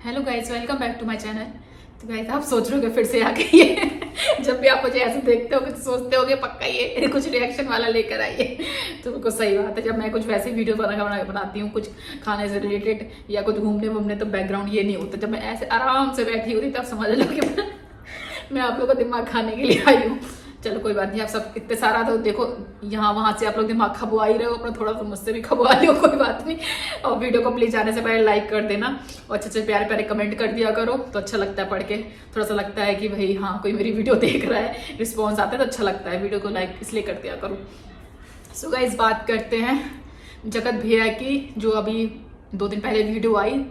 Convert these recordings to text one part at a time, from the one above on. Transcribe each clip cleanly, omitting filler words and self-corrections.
Hello guys, welcome back to my channel. तो guys, आप सोच रहे होगे फिर से आ गई है जब भी आप मुझे ऐसे देखते हो तो सोचते होगे पक्का ये कुछ रिएक्शन वाला लेकर आई है। तो बिल्कुल सही बात है, जब मैं कुछ वैसी वीडियो बनाती हूँ कुछ खाने से रिलेटेड या कुछ घूमने वूमने, तो बैकग्राउंड ये नहीं होता। जब मैं ऐसे आराम से बैठी होती तब समझ लो कि मैं आप लोगों का दिमाग खाने के लिए आई हूँ। चलो कोई बात नहीं, आप सब इतने सारा तो देखो यहाँ वहाँ से आप लोग दिमाग खबवा ही रहे हो अपना, थोड़ा सा मुझसे भी खबवा लो, कोई बात नहीं। और वीडियो को प्लीज जाने से पहले लाइक कर देना और अच्छे अच्छे प्यारे प्यारे कमेंट कर दिया करो, तो अच्छा लगता है पढ़ के। थोड़ा सा लगता है कि भाई हाँ कोई मेरी वीडियो देख रहा है, रिस्पॉन्स आता है तो अच्छा लगता है। वीडियो को लाइक इसलिए कर दिया करो। सो गाइस, बात करते हैं जगत भैया की, जो अभी 2 दिन पहले वीडियो आई।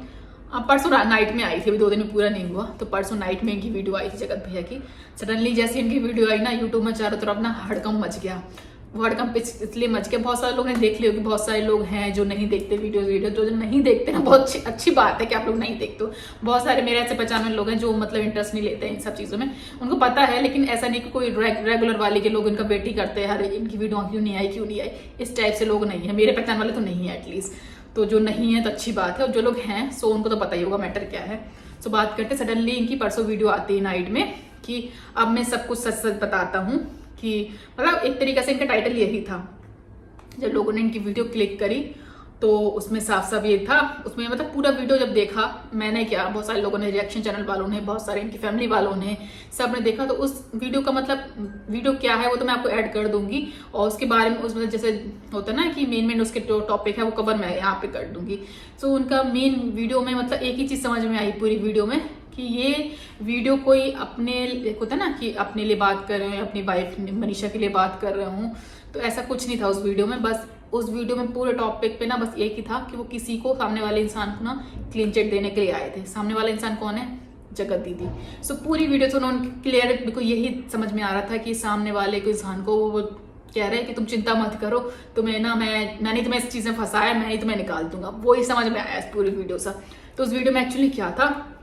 परसों नाइट में आई थी, अभी 2 दिन में पूरा नहीं हुआ, तो परसों नाइट में इनकी वीडियो आई थी जगत भैया की। सडनली जैसे इनकी वीडियो आई ना, यूट्यूब में चारों तरफ ना हड़कंप मच गया। वो हड़कंप इसलिए मच गया, बहुत सारे लोग ने देख लिया, बहुत सारे लोग हैं जो नहीं देखते वीडियो जो नहीं देखते ना, बहुत अच्छी बात है कि आप लोग नहीं देखते हो। बहुत सारे मेरे ऐसे पहचान लोग हैं जो मतलब इंटरेस्ट नहीं लेते हैं इन सब चीज़ों में, उनको पता है, लेकिन ऐसा नहीं कि कोई रेगुलर वाले के लोग इनका वेट ही करते हैं, अरे इनकी वीडियो क्यों नहीं आई, इस टाइप से लोग नहीं है। मेरे पहचान वाले तो नहीं है एटलीस्ट, तो जो नहीं है तो अच्छी बात है, और जो लोग हैं सो उनको तो पता ही होगा मैटर क्या है। सो बात करते सडनली इनकी परसों वीडियो आती है नाइट में कि अब मैं सब कुछ सच सच बताता हूँ, कि मतलब एक तरीके से इनका टाइटल यही था। जब लोगों ने इनकी वीडियो क्लिक करी तो उसमें साफ साफ ये था, उसमें मतलब पूरा वीडियो जब देखा मैंने, क्या बहुत सारे लोगों ने, रिएक्शन चैनल वालों ने, बहुत सारे इनकी फैमिली वालों ने, सब ने देखा, तो उस वीडियो का मतलब वीडियो क्या है वो तो मैं आपको ऐड कर दूंगी, और उसके बारे में उसमें जैसे होता है ना कि मेन उसके जो टॉपिक है वो कवर मैं यहाँ पे कर दूंगी। सो उनका मेन वीडियो में मतलब एक ही चीज समझ में आई पूरी वीडियो में, कि ये वीडियो कोई अपने होता है ना कि अपने लिए बात कर रहे हैं, अपनी वाइफ मनीषा के लिए बात कर रहे हूँ, तो ऐसा कुछ नहीं था उस वीडियो में। बस उस वीडियो में पूरे टॉपिक पे ना बस एक ही था कि वो किसी को, सामने वाले इंसान को ना क्लीन चिट देने के लिए आए थे। सामने वाला इंसान कौन है? जगत दीदी। सो पूरी वीडियो से उन्होंने क्लियर, बिल्कुल यही समझ में आ रहा था कि सामने वाले को इंसान को वो कह रहे हैं कि तुम चिंता मत करो, तुम्हें ना मैंने तुम्हें इस चीज में फंसाया, मैं ही तुम्हें निकाल दूंगा। वो ही समझ में आया इस पूरी वीडियो से। तो उस वीडियो में एक्चुअली क्या था,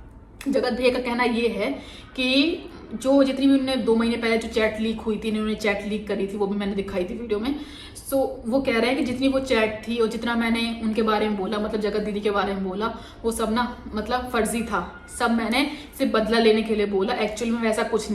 जगत भैया का कहना ये है कि जो जितनी भी उन्होंने 2 महीने पहले जो चैट लीक हुई थी, इन्होंने चैट लीक करी थी, वो भी मैंने दिखाई थी वीडियो में। सो वो कह रहे हैं कि जितनी वो चैट थी और जितना मैंने उनके बारे में बोला, मतलब जगत दीदी के बारे में बोला, वो सब ना मतलब फर्जी था, सब मैंने सिर्फ बदला लेने के लिए बोला। एक्चुअल में वैसा कुछ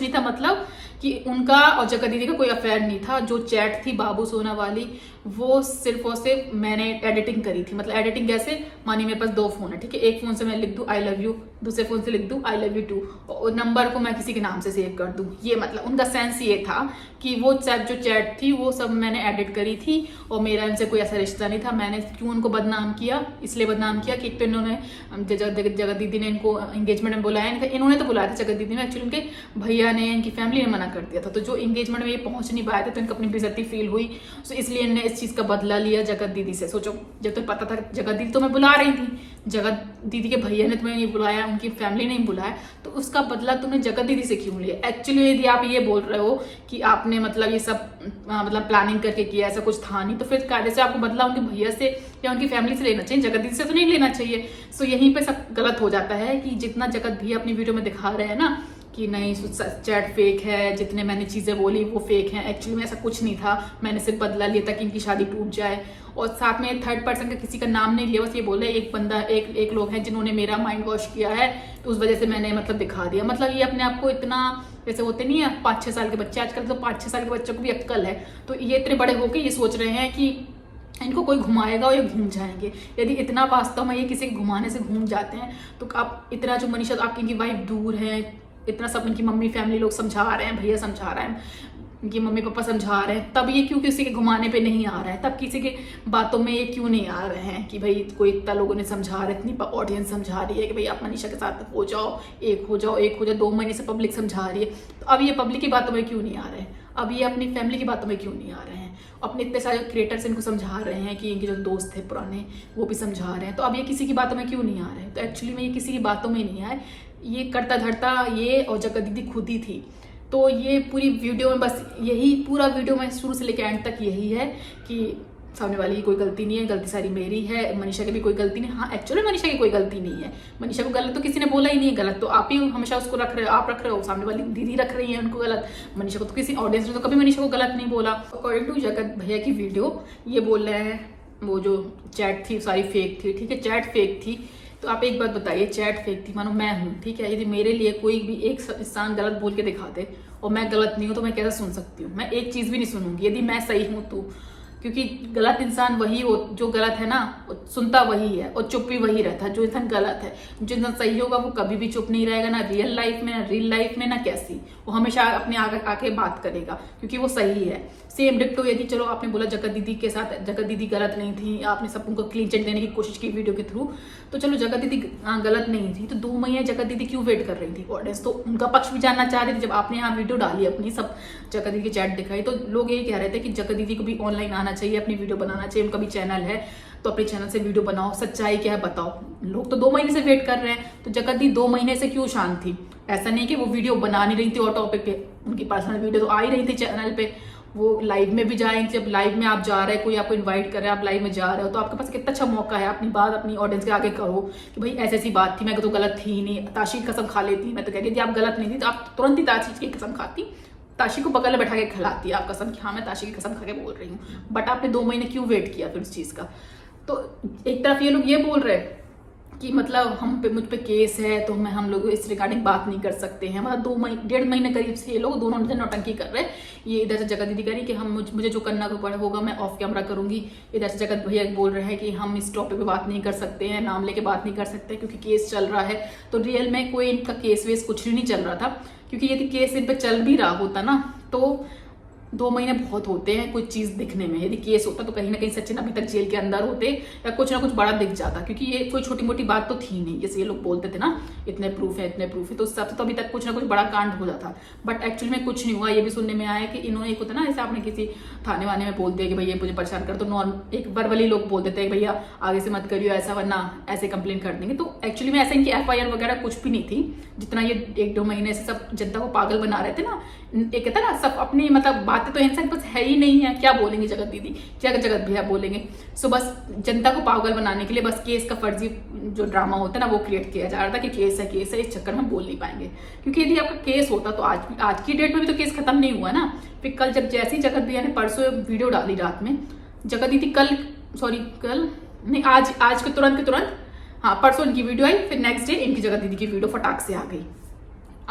नहीं था, मतलब कि उनका और जगत दीदी का कोई अफेयर नहीं था। जो चैट थी बाबू सोना वाली, वो सिर्फ और सिर्फ मैंने एडिटिंग करी थी। मतलब एडिटिंग कैसे, मानी मेरे पास 2 फोन है, ठीक है, एक फोन से मैं लिख दूं आई लव यू, दूसरे फोन से लिख दूं आई लव यू टू, और नंबर को मैं किसी के नाम से सेव कर दूं। ये मतलब उनका सेंस ये था कि वो जो चैट थी वो सब मैंने एडिट करी थी, और मेरा इनसे कोई ऐसा रिश्ता नहीं था। मैंने क्यों उनको बदनाम किया, इसलिए बदनाम किया कि एक तो इन्होंने जगत दीदी ने इनको एंगेजमेंट में बुलाया, इन्होंने तो बुलाया था जगत दीदी ने, एक्चुअली उनके भैया ने, इनकी फैमिली ने मना कर दिया था। तो जो एंगेजमेंट में ये पहुंच नहीं पाए थे, तो इनको अपनी बेइज्जती फील हुई, तो इसलिए इन्होंने इस चीज का बदला लिया जगत दीदी से। सोचो, जब तो पता था जगत दीदी तो मैं बुला रही थी, जगत दीदी के भैया ने तुम्हें नहीं बुलाया, उनकी फैमिली ने नहीं बुलाया, तो उसका बदला तुमने जगत दीदी से क्यों लिया? एक्चुअली यदि आप ये बोल रहे हो कि आपने मतलब ये सब मतलब प्लानिंग करके किया, ऐसा कुछ था नहीं, तो फिर कायदे से आपको बदला उनके भैया से या उनकी फैमिली से लेना चाहिए, जगत दीदी से तो नहीं लेना चाहिए। सो यहीं पे सब गलत हो जाता है कि जितना जगत भैया अपनी वीडियो में दिखा रहे हैं ना कि नहीं चैट फेक है, जितने मैंने चीज़ें बोली वो फेक है, एक्चुअली में ऐसा कुछ नहीं था। मैंने सिर्फ बदला लिया था कि इनकी शादी टूट जाए, और साथ में थर्ड पर्सन का किसी का नाम नहीं लिया, बस ये बोले एक बंदा, एक लोग हैं जिन्होंने मेरा माइंड वॉश किया है, तो उस वजह से मैंने मतलब दिखा दिया। मतलब ये अपने आप को इतना, जैसे होते नहीं है 5-6 साल के बच्चे, आजकल तो 5-6 साल के बच्चों को भी अक्ल है, तो ये इतने बड़े होकर ये सोच रहे हैं कि इनको कोई घुमाएगा और ये घूम जाएंगे। यदि इतना वास्तव में ये किसी के घुमाने से घूम जाते हैं, तो आप इतना, जो मनीषा आपकी इनकी वाइफ दूर है, इतना सब इनकी मम्मी फैमिली लोग समझा रहे हैं, भैया समझा रहे हैं, इनकी मम्मी पापा समझा रहे हैं, तब ये क्यों किसी के घुमाने पे नहीं आ रहा है? तब किसी के बातों में ये क्यों नहीं आ रहे हैं कि भाई कोई इतना लोगों ने समझा रहे, इतनी ऑडियंस समझा रही है कि भाई आप मनीषा के साथ हो जाओ, एक हो जाओ, 2 महीने से पब्लिक समझा रही है, तो अब ये पब्लिक की बातों में क्यों नहीं आ रहे हैं? अब ये अपनी फैमिली की बातों में क्यों नहीं आ रहे हैं? अपने इतने सारे क्रिएटर्स इनको समझा रहे हैं कि इनके जो दोस्त थे पुराने वो भी समझा रहे हैं, तो अब ये किसी की बातों में क्यों नहीं आ रहे हैं? तो एक्चुअली में ये किसी की बातों में नहीं आए, ये करता धरता ये और जगत दीदी खुद ही थी। तो ये पूरी वीडियो में बस यही, पूरा वीडियो में शुरू से लेकर एंड तक यही है कि सामने वाले की कोई गलती नहीं है, गलती सारी मेरी है, मनीषा की भी कोई गलती नहीं। हाँ, एक्चुअली मनीषा की कोई गलती नहीं है, मनीषा को गलत तो किसी ने बोला ही नहीं है, गलत तो आप ही हमेशा उसको रख रहे हो, आप रख रहे हो, सामने वाली दीदी रख रही है उनको गलत। मनीषा को तो किसी ऑडियंस ने तो कभी मनीषा को गलत नहीं बोला। अकॉर्डिंग टू जगत भैया की वीडियो ये बोल रहे हैं वो जो चैट थी सारी फेक थी, ठीक है, चैट फेक थी, तो आप एक बात बताइए, चैट फेक थी, मानो मैं हूँ, ठीक है, यदि मेरे लिए कोई भी एक इंसान गलत बोल के दिखा दे और मैं गलत नहीं हूँ तो मैं कैसे सुन सकती हूँ? मैं एक चीज भी नहीं सुनूंगी यदि मैं सही हूँ तो, क्योंकि गलत इंसान वही हो जो गलत है ना, सुनता वही है और चुप भी वही रहता है। जो इंसान गलत है, जो इंसान सही होगा वो कभी भी चुप नहीं रहेगा, ना रियल लाइफ में, ना रील लाइफ में, ना कैसी, वो हमेशा अपने आगे आके बात करेगा क्योंकि वो सही है। सेम डिप्टो यदि चलो आपने बोला जगत दीदी के साथ, जगत दीदी गलत नहीं थी, आपने सब उनको क्लीन चिट देने की कोशिश की वीडियो के थ्रू, तो चलो जगत दीदी गलत नहीं थी, तो 2 महीने जगत दीदी क्यों वेट कर रही थी? ऑडियंस तो उनका पक्ष भी जानना चाह रही थी। जब आपने यहाँ वीडियो डाली अपनी, सब जगत दीदी की चैट दिखाई, तो लोग यही कह रहे थे कि जगत दीदी को भी ऑनलाइन आना चाहिए, अपनी वीडियो बनाना चाहिए, उनका भी चैनल है तो अपने चैनल से वीडियो बनाओ, सच्चाई क्या है बताओ। लोग तो 2 महीने से वेट कर रहे हैं, तो जगत दीदी 2 महीने से क्यों शांत थी? ऐसा नहीं कि वो वीडियो बना नहीं रही थी और टॉपिक पे, उनकी पर्सनल वीडियो तो आ ही रही थी चैनल पे, वो लाइव में भी जा रही थी। जब लाइव में आप जा रहे हैं, कोई आपको इनवाइट कर रहा है, आप लाइव में जा रहे हो, तो आपके पास कितना अच्छा मौका है, अपनी बात अपनी ऑडियंस के आगे करो कि भाई ऐसी ऐसी बात थी, मैं तो गलत थी ही नहीं, ताशी की कसम खा लेती। मैं तो कहती थी आप गलत नहीं थी तो आप तुरंत ही ताशी की कसम खाती, ताशी को बगल में बैठा के खिलाती आप कसम कि हाँ मैं ताशी की कसम खा के बोल रही हूँ। बट आपने 2 महीने क्यों वेट किया फिर उस चीज़ का? तो एक तरफ ये लोग ये बोल रहे हैं कि मतलब मुझ पे केस है तो हम लोग इस रिगार्डिंग बात नहीं कर सकते हैं। मतलब 1.5 महीने करीब से ये लोग दोनों नौटंकी कर रहे हैं। ये इधर से जगत दीदी कह रही कि मुझे जो करना होगा मैं ऑफ कैमरा करूंगी, इधर से जगत भैया बोल रहे हैं कि हम इस टॉपिक पे बात नहीं कर सकते हैं, नाम लेके बात नहीं कर सकते क्योंकि केस चल रहा है। तो रियल में कोई इनका केस वेस कुछ भी नहीं चल रहा था, क्योंकि यदि केस इन पर चल भी रहा होता ना तो 2 महीने बहुत होते हैं कुछ चीज दिखने में। यदि केस होता तो कहीं ना कहीं सचिन अभी तक जेल के अंदर होते या कुछ ना कुछ बड़ा दिख जाता, क्योंकि ये कोई छोटी मोटी बात तो थी नहीं। जैसे ये लोग बोलते थे ना इतने प्रूफ है इतने प्रूफ है, तो उस हिसाब से तो अभी तक कुछ ना कुछ बड़ा कांड हो जाता। बट एक्चुअली में कुछ नहीं हुआ। ये भी सुनने में आया कि इन्होंने एक होता ना, जैसे आपने किसी थाने वाने में बोल दिया कि भैया मुझे परेशान कर, तो नॉर्मल एक वर्बली लोग बोल देते हैं भैया आगे से मत करियो ऐसा वरना ऐसे कंप्लेन कर देंगे। तो एक्चुअली में ऐसा इनकी FIR वगैरह कुछ भी नहीं थी, जितना ये 1-2 महीने से सब जनता को पागल बना रहे थे ना। एक कहता ना सब अपनी मतलब बातें तो इंसान के पास है ही नहीं है, क्या बोलेंगे जगत दीदी, क्या जगत भैया बोलेंगे। सो बस जनता को पागल बनाने के लिए बस केस का फर्जी जो ड्रामा होता है ना वो क्रिएट किया जा रहा था कि केस है इस चक्कर में हम बोल नहीं पाएंगे। क्योंकि यदि आपका केस होता तो आज की डेट में भी तो केस खत्म नहीं हुआ ना। फिर कल जब जैसे ही जगत भैया ने परसों वीडियो डाली रात में, जगत दीदी कल नहीं आज के तुरंत हाँ परसों इनकी वीडियो आई, फिर नेक्स्ट डे इनकी जगत दीदी की वीडियो फटाक से आ गई।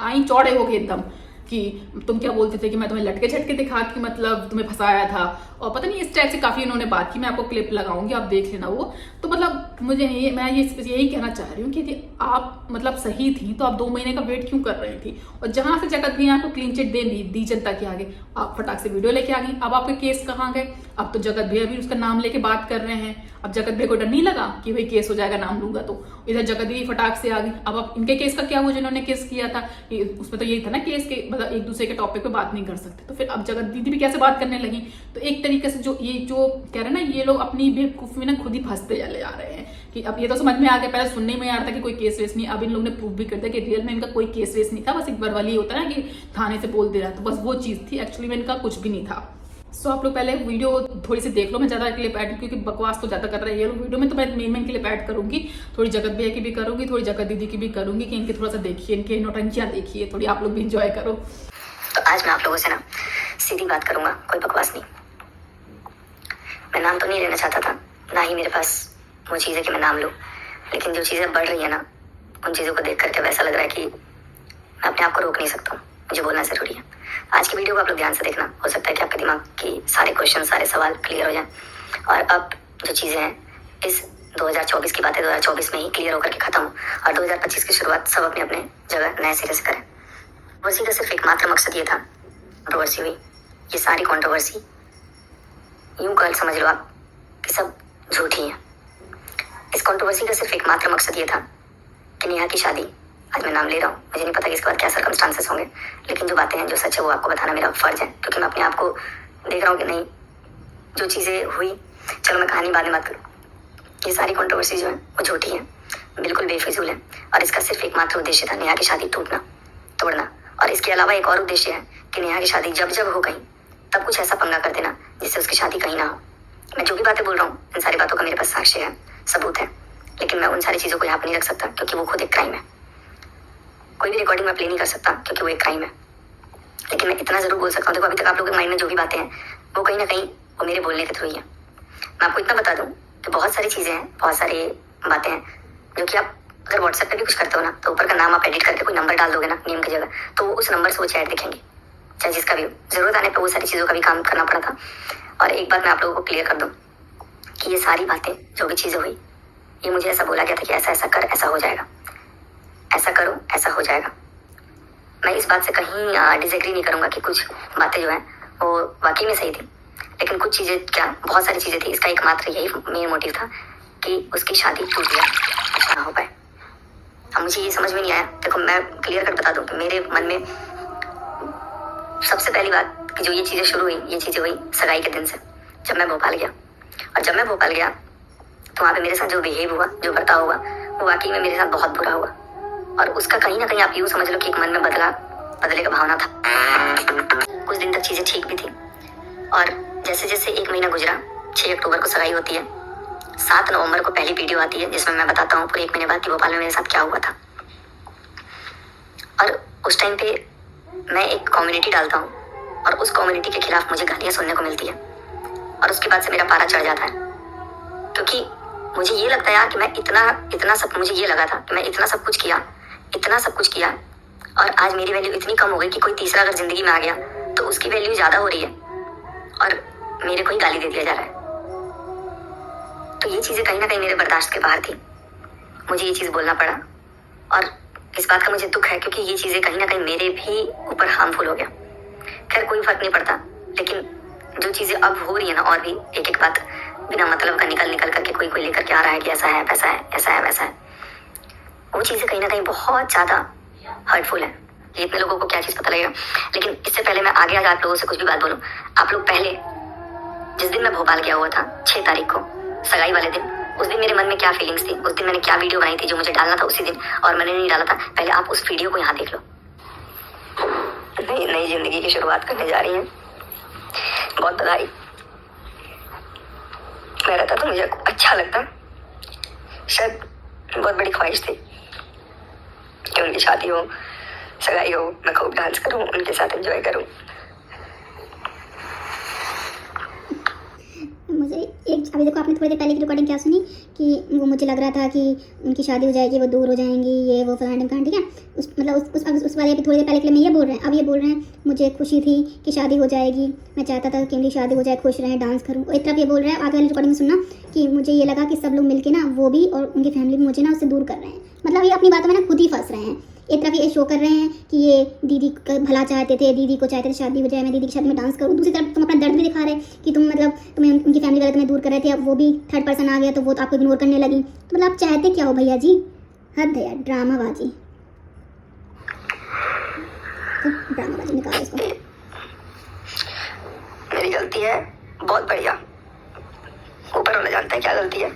आई चौड़े हो गए एकदम कि तुम क्या बोलते थे कि मैं तुम्हें लटके झटके दिखा कि मतलब तुम्हें फंसाया था, और पता नहीं इस टाइप से काफी इन्होंने बात की। मैं आपको क्लिप लगाऊंगी, आप देख लेना वो। तो मतलब मैं यही कहना चाह रही हूँ कि यदि आप मतलब सही थी तो आप 2 महीने का वेट क्यों कर रही थी? और जहां से जगत भैया को क्लीन चिट दी जनता के आगे, आप फटाक से वीडियो लेके आ गई। अब आपके केस कहाँ गए? अब तो जगत भैया भी उसका नाम लेके बात कर रहे हैं। अब जगत भैया को डर नहीं लगा कि भाई केस हो जाएगा नाम लूंगा तो? इधर जगत दीदी फटाक से आ गई। अब इनके केस का क्या हुआ जिन्होंने केस किया था? उसमें तो यही था ना केस के मतलब एक दूसरे के टॉपिक पे बात नहीं कर सकते। तो फिर अब जगत दीदी भी कैसे बात करने लगी? तो एक तरीके से जो कह रहे हैं ना ये लोग अपनी बेवकूफी में खुद ही फंसते चले जा रहे हैं कि अब ये तो समझ में आ गया, पहले सुनने में आ रहा था कि कोई केस वेस नहीं। अब इन लोगों ने प्रूव भी कर दिया कि रियल में इनका कोई केस वेस नहीं था, बस एक वर्बली होता है ना कि थाने से बोल दे रहा, तो बस वो चीज थी। एक्चुअली में इनका कुछ भी नहीं था। सो आप लोग पहले वीडियो थोड़ी सी देख लो। मैं ज्यादा क्लिप ऐड क्योंकि बकवास तो ज्यादा कर रहे हैं ये लोग वीडियो में, तो मैं मेन क्लिप ऐड करूंगी। थोड़ी जगत भैया की भी करूंगी, थोड़ी जगत दीदी की भी करूंगी कि इनके थोड़ा सा देखिए, इनके नौटंकियां देखिए, थोड़ी आप लोग भी इंजॉय करो। तो आज मैं आप लोगों से ना सीधी बात करूंगा, कोई बकवास नहीं। मैं नाम तो नहीं लेना चाहता था, ना ही मेरे पास वो चीज़ है कि मैं नाम लूँ, लेकिन जो चीज़ें बढ़ रही है ना उन चीज़ों को देख करके वैसा लग रहा है कि मैं अपने आप को रोक नहीं सकता हूँ, मुझे बोलना ज़रूरी है। आज की वीडियो को आप लोग ध्यान से देखना, हो सकता है कि आपके दिमाग की सारे क्वेश्चन सारे सवाल क्लियर हो जाए और अब जो चीज़ें हैं इस 2024 की बातें 2024 में ही क्लियर होकर के खत्म हो और 2025 की शुरुआत सब अपने अपने जगह नए सिरे से करें। कंट्रोवर्सी का सिर्फ एक मात्र मकसद ये था, कंट्रोवर्सी हुई, ये सारी कंट्रोवर्सी यूं कर समझ लो आप कि सब झूठी है। इस कंट्रोवर्सी का सिर्फ एक मात्र मकसद ये था कि नेहा की शादी, आज मैं नाम ले रहा हूँ, मुझे नहीं पता कि इसके बाद क्या सर्कमस्टांसेस होंगे, लेकिन जो बातें हैं जो सच है वो आपको बताना मेरा फर्ज है, क्योंकि मैं अपने आप को देख रहा हूँ कि नहीं जो चीज़ें हुई, चलो मैं कहानी बाद में बात करूँ, ये सारी कंट्रोवर्सी जो है वो झूठी है, बिल्कुल बेफिजूल है और इसका सिर्फ एक मात्र उद्देश्य था नेहा की शादी तोड़ना। और इसके अलावा एक और उद्देश्य है कि नेहा की शादी जब हो गई तब कुछ ऐसा पंगा कर देना जिससे उसकी शादी कहीं ना हो। मैं जो भी बातें बोल रहा हूँ इन सारी बातों का मेरे पास साक्ष्य है, सबूत है, लेकिन मैं उन सारी चीज़ों को यहाँ पर नहीं रख सकता क्योंकि वो खुद एक क्राइम है। कोई भी रिकॉर्डिंग में प्ले नहीं कर सकता क्योंकि वो एक क्राइम है, लेकिन मैं इतना ज़रूर बोल सकता हूँ। देखो अभी तक आप लोगों के माइंड में जो भी बातें हैं वो कहीं ना कहीं वो मेरे बोलने के थ्रू ही है। मैं आपको इतना बता दूँ कि बहुत सारी चीज़ें हैं, बहुत सारी बातें हैं जो कि आप अगर व्हाट्सएप पे भी कुछ करते हो ना तो ऊपर का नाम आप एडिट करके कोई नंबर डाल दोगे ना नेम की जगह, तो उस नंबर से वो चैट दिखेंगे, चाहे जिसका भी हो। जरूरत आने पर वो सारी चीज़ों का भी काम करना पड़ा था। और एक बात मैं आप लोगों को क्लियर कर दूँ कि ये सारी बातें जो भी चीज़ें हुई, ये मुझे ऐसा बोला गया था कि ऐसा ऐसा कर, ऐसा हो जाएगा, ऐसा करो, ऐसा हो जाएगा। मैं इस बात से कहीं डिसएग्री नहीं करूँगा कि कुछ बातें जो हैं वो वाकई में सही थी, लेकिन कुछ चीज़ें क्या, बहुत सारी चीज़ें थी। इसका एकमात्र यही मेन मोटिव था कि उसकी शादी टूट गया, ना हो पाए। अब मुझे ये समझ में नहीं आया। देखो मैं क्लियर कर बता दूं कि मेरे मन में सबसे पहली बात कि जो ये चीज़ें शुरू हुई, ये चीज़ें हुई सगाई के दिन से, जब मैं भोपाल गया। और जब मैं भोपाल गया तो वहाँ पे मेरे साथ जो बिहेव हुआ, जो बर्ताव हुआ, वो वाकई में मेरे साथ बहुत बुरा हुआ। और उसका कहीं ना कहीं आप यूँ समझ लो कि एक मन में बदले का भावना था। कुछ दिन तक चीज़ें ठीक भी थी, और जैसे जैसे एक महीना गुजरा, 6 अक्टूबर को सगाई होती है, 7 नवंबर को पहली वीडियो आती है जिसमें मैं बताता हूँ पूरे 1 महीने बाद कि भोपाल में मेरे साथ क्या हुआ था। और उस टाइम पे मैं एक कम्युनिटी डालता हूँ और उस कम्युनिटी के खिलाफ मुझे गालियाँ सुनने को मिलती है, और उसके बाद से मेरा पारा चढ़ जाता है। क्योंकि मुझे ये लगता है यार कि मैं इतना सब, मुझे ये लगा था कि मैं इतना सब कुछ किया, और आज मेरी वैल्यू इतनी कम हो गई कि कोई तीसरा अगर जिंदगी में आ गया तो उसकी वैल्यू ज़्यादा हो रही है और मेरे को ही गाली दे दिया जा रहा है। तो ये चीज़ें कहीं ना कहीं मेरे बर्दाश्त के बाहर थी। मुझे ये चीज़ बोलना पड़ा, और इस बात का मुझे दुख है क्योंकि ये चीज़ें कहीं ना कहीं मेरे भी ऊपर हार्मफुल हो गया। खैर कोई फर्क नहीं पड़ता, लेकिन जो चीज़ें अब हो रही है ना, और भी एक एक बात बिना मतलब का निकल करके कोई लेकर के आ रहा है कि ऐसा है, वैसा है, ऐसा है, वैसा है, वो चीज़ें कहीं ना कहीं बहुत ज़्यादा हर्टफुल है। ये इतने लोगों को क्या चीज़ पता लगेगा। लेकिन इससे पहले मैं आगे आप लोगों से कुछ भी बात बोलूँ, आप लोग पहले जिस दिन मैं भोपाल गया हुआ था 6 तारीख को, सगाई वाले दिन, उस दिन मेरे मन में क्या फीलिंग्स थी, उस दिन मैंने क्या वीडियो बनाई थी जो मुझे डालना था उसी दिन, और मैंने नहीं डाला था। पहले आप उस वीडियो को यहाँ देख लो। नई जिंदगी की शुरुआत करने जा रही है, बहुत बधाई। मैं रहता तो मुझे अच्छा लगता, शायद बहुत बड़ी ख्वाहिश थी कि उनकी शादी हो, सगाई हो, मैं खूब डांस करूं, उनके साथ एंजॉय करूं। मुझे एक अभी देखो, आपने थोड़ी देर पहले की रिकॉर्डिंग क्या सुनी कि वो मुझे लग रहा था कि उनकी शादी हो जाएगी, वो दूर हो जाएंगी, ये वो फलाना ढिमकाना, ठीक है। उस वाले थोड़ी देर पहले के लिए मैं ये बोल रहे हैं, अब ये बोल रहे हैं मुझे खुशी थी कि शादी हो जाएगी, मैं चाहता था कि उनकी शादी हो जाए, खुश रहें, डांस करूँ। और एक तरफ ये बोल रहे हैं आगे वाली रिकॉर्डिंग में सुनना कि मुझे ये लगा कि सब लोग मिलके ना, वो भी और उनकी फैमिली भी मुझे ना उससे दूर कर रहे हैं। मतलब ये अपनी बातों में ना खुद ही फंस रहे हैं। एक तरफ ये शो कर रहे हैं कि ये दीदी का भला चाहते थे, दीदी को चाहते थे शादी हो जाए, मैं दीदी की शादी में डांस करूँ। दूसरी तरफ तुम अपना दर्द भी दिखा रहे कि तुम मतलब तुम्हें उनकी फैमिली वाले तुम्हें दूर कर रहे थे, अब वो भी थर्ड पर्सन आ गया तो वो तो आपको इग्नोर करने लगी। तो मतलब आप चाहते क्या हो भैया जी? हद है यार, ड्रामाबाजी। तो ड्रामाबाजी निकालो इसको। मेरी गलती है, बहुत बढ़िया, ऊपर वाला जानता है क्या गलती है।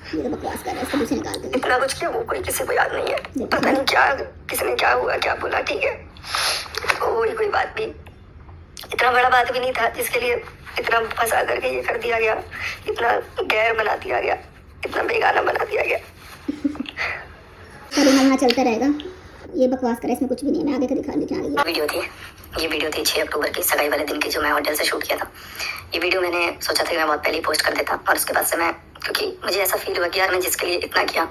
ये तो बकवास कर रहा है, इसको दूसरे निकाल दो। इतना कुछ किया, वो कोई किसी को याद नहीं है, पता नहीं क्या किसने क्या हुआ, क्या बोला, ठीक है। तो कोई बात भी, इतना बड़ा बात भी नहीं था जिसके लिए इतना फंसा करके ये कर दिया गया, इतना गैर बना दिया गया, इतना बेगाना बना दिया गया। करोना चलता रहेगा, ये बकवास करे, इसमें कुछ भी नहीं है। मैं आगे का दिखा दी। वीडियो थी 6 अक्टूबर की, सगाई वाले दिन की, जो मैं होटल से शूट किया था। ये वीडियो मैंने सोचा था कि मैं बहुत पहले ही पोस्ट कर देता, और उसके बाद से मैं, क्योंकि मुझे ऐसा फील हुआ कि यार मैं जिसके लिए इतना किया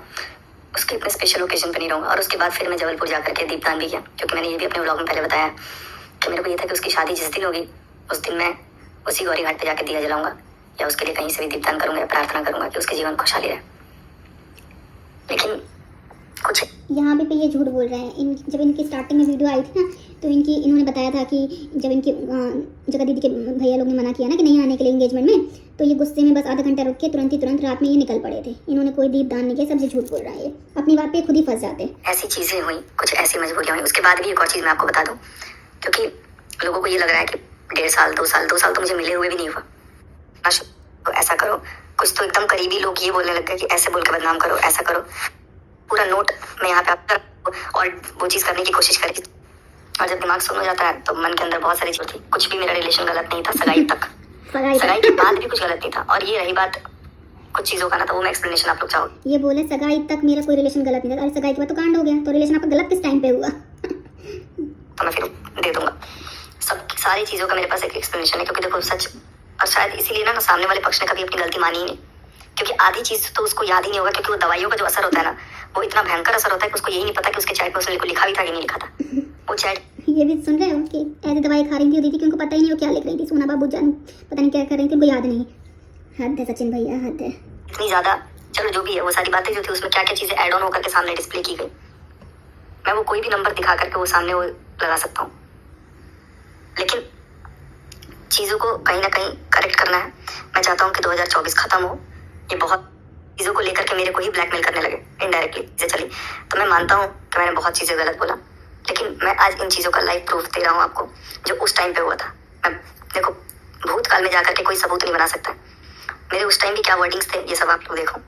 उसके इतने स्पेशल ओकेजन पे नहीं रहूँगा। और उसके बाद फिर मैं जबलपुर जा करके दीपदान भी किया, क्योंकि मैंने ये भी अपने व्लॉग में पहले बताया कि मेरे को ये था कि उसकी शादी जिस दिन होगी उस दिन मैं उसी गौरी घाट पे जाकर दिया जलाऊंगा, या उसके लिए कहीं से भी दीपदान करूँगा, या प्रार्थना करूँगा कि उसके जीवन खुशहाली रहे। लेकिन कुछ यहाँ पे ये झूठ बोल रहे हैं। जब इनकी स्टार्टिंग में वीडियो आई थी ना, तो इन्होंने बताया था कि जब इनकी जगह दीदी के भैया लोग ने मना किया ना कि नहीं आने के लिए एंगेजमेंट में, तो ये गुस्से में बस आधा घंटा रुक के तुरंत रात में ये निकल पड़े थे। इन्होंने कोई दीपदान नहीं किया, सब झूठ बोल रहा है। ये अपनी बात पे खुद ही फंस जाते। ऐसी चीज़ें हुई, कुछ ऐसी मजबूरियाँ हुई। उसके बाद भी एक और चीज़ मैं आपको बता दूँ, क्योंकि लोगों को ये लग रहा है कि 1.5 साल 2 साल तो मुझे मिले हुए भी नहीं हुआ। तो ऐसा करो, कुछ तो एकदम करीबी लोग ये बोलने लग गए कि ऐसे बोल के बदनाम करो, ऐसा करो। पूरा नोट मैं यहाँ पे आपका, और वो चीज़ करने की कोशिश करी, और जब दिमाग सुन हो जाता है तो मन के अंदर बहुत सारी चीज़ थी। कुछ भी मेरा रिलेशन गलत नहीं था सगाई तक, सगाई के बाद भी कुछ गलत नहीं था। और ये रही बात कुछ चीज़ों का ना, तो वो मैं एक्सप्लेनेशन आप लोग चाहोगे। ये बोले सगाई तक मेरा कोई रिलेशन गलत नहीं था, और सगाई के बाद तो कांड हो गया, तो रिलेशन आपका गलत किस टाइम पे हुआ? तो मैं फिर दे दूंगा सब सारी चीज़ों का, मेरे पास एक एक्सप्लेनेशन है। क्योंकि देखो सच, और शायद इसीलिए ना सामने वाले पक्ष ने कभी अपनी गलती मानी ही नहीं, क्योंकि आधी चीज तो उसको याद ही नहीं होगा, क्योंकि वो दवाइयों का जो असर होता है ना, वो इतना भयंकर असर होता है कि उसको यही नहीं पता कि उसके चैट में उसने लिखा भी था कि नहीं लिखा था वो चैट। ये भी सुन रहे हो कि ऐसे दवाई खा रही थी दीदी कि उनको पता ही नहीं वो क्या लिख रही थी, सोना बाबू जान पता नहीं क्या कर रही थी, उनको याद नहीं। हद है सचिन भैया, हद है। इतनी ज्यादा, चलो जो भी है, वो सारी बातें जो थी उसमें क्या क्या चीजें ऐड ऑन होकर के सामने डिस्प्ले की गई, मैं वो कोई भी नंबर दिखा करके वो सामने वो लगा सकता हूँ, लेकिन चीज़ों को कहीं ना कहीं करेक्ट करना है। मैं चाहता हूँ कि 2024 खत्म हो, ये बहुत चीज़ों को लेकर के मेरे को ही ब्लैकमेल करने लगे इनडायरेक्टली से चली, तो मैं मानता हूँ कि मैंने बहुत चीज़ें गलत बोला, लेकिन मैं आज इन चीज़ों का लाइव प्रूफ दे रहा हूँ आपको, जो उस टाइम पे हुआ था। मैं देखो, भूतकाल में जाकर के कोई सबूत नहीं बना सकता, मेरे उस टाइम भी क्या वर्डिंग्स थे ये सब आप लोग देखो।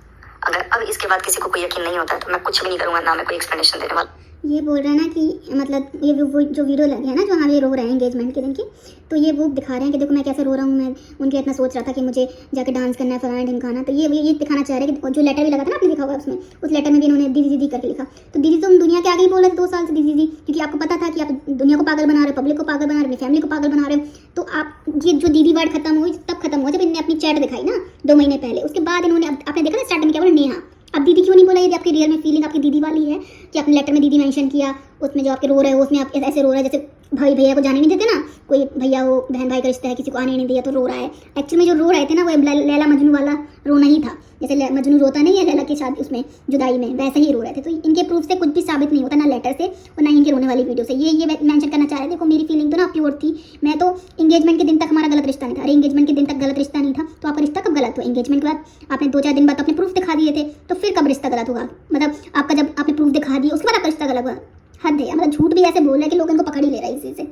अगर अब इसके बाद किसी को कोई यकीन नहीं होता है तो मैं कुछ भी नहीं करूँगा, ना मैं कोई एक्सप्लेनेशन देने वाला। ये बोल रहा है ना कि मतलब ये वो जो वीडियो लगे है ना जो ये रो रहे हैं एंगेजमेंट के दिन की, तो ये वो दिखा रहे हैं कि देखो मैं कैसे रो रहा हूँ, मैं उनके इतना सोच रहा था कि मुझे जाके डांस करना है, फलाना ढिमकाना, तो ये दिखाना चाह रहे हैं कि जो लेटर भी लगा था ना आपने लिखा हुआ उसमें, उस लेटर में भी इन्होंने दीदी दीदी करके लिखा। तो दीदी तो हम दुनिया के आगे ही बोल रहे थे 2 साल से दीदी दीदी, क्योंकि आपको पता था कि आप दुनिया को पागल बना रहे हो, पब्लिक को पागल बना रहे हो, अपनी फैमिली को पागल बना रहे हो। तो आप ये जो दीदी वर्ड खत्म हुई तब खत्म हुआ जब इन्होंने अपनी चैट दिखाई ना 2 महीने पहले, उसके बाद इन्होंने आपने देखा ना स्टार्टिंग में क्या बोला, नेहा। अब दीदी क्यों नहीं बोला, यदि आपकी रियल में फीलिंग आपकी दीदी वाली है कि आपने लेटर में दीदी मेंशन किया, उसमें जो आपके रो रहे हो उसमें आप ऐसे रो रहे हैं जैसे भाई भैया को जाने नहीं देते ना, कोई भैया हो बहन भाई का रिश्ता है किसी को आने नहीं दिया तो रो रहा है। एक्चुअली में जो रो रहे थे ना वो लैला मजनू वाला रोना ही था, जैसे मजनू रोता नहीं है लैला की शादी उसमें जुदाई में, वैसे ही रो रहे थे। तो इनके प्रूफ से कुछ भी साबित नहीं होता, ना लेटर से और ना इनके रोने वाली वीडियो से। ये मेंशन करना चाह रहे थे, देखो मेरी फीलिंग तो ना प्योर थी, मैं तो एंगेजमेंट के दिन तक हमारा गलत रिश्ता नहीं था। अरे एंगेजमेंट के दिन तक गलत रिश्ता नहीं था तो आपका रिश्ता कब गलत हुआ? एंगेजमेंट के बाद आपने 2-4 दिन बाद अपने प्रूफ दिखा दिए थे, तो फिर कब रिश्ता गलत होगा? मतलब आपका जब आपने प्रूफ दिखा दिए उसके बाद आपका रिश्ता गलत हुआ? हद है, मतलब झूठ भी ऐसे बोल रहे हैं कि लोग इनको पकड़ ही ले रहे हैं इसी से।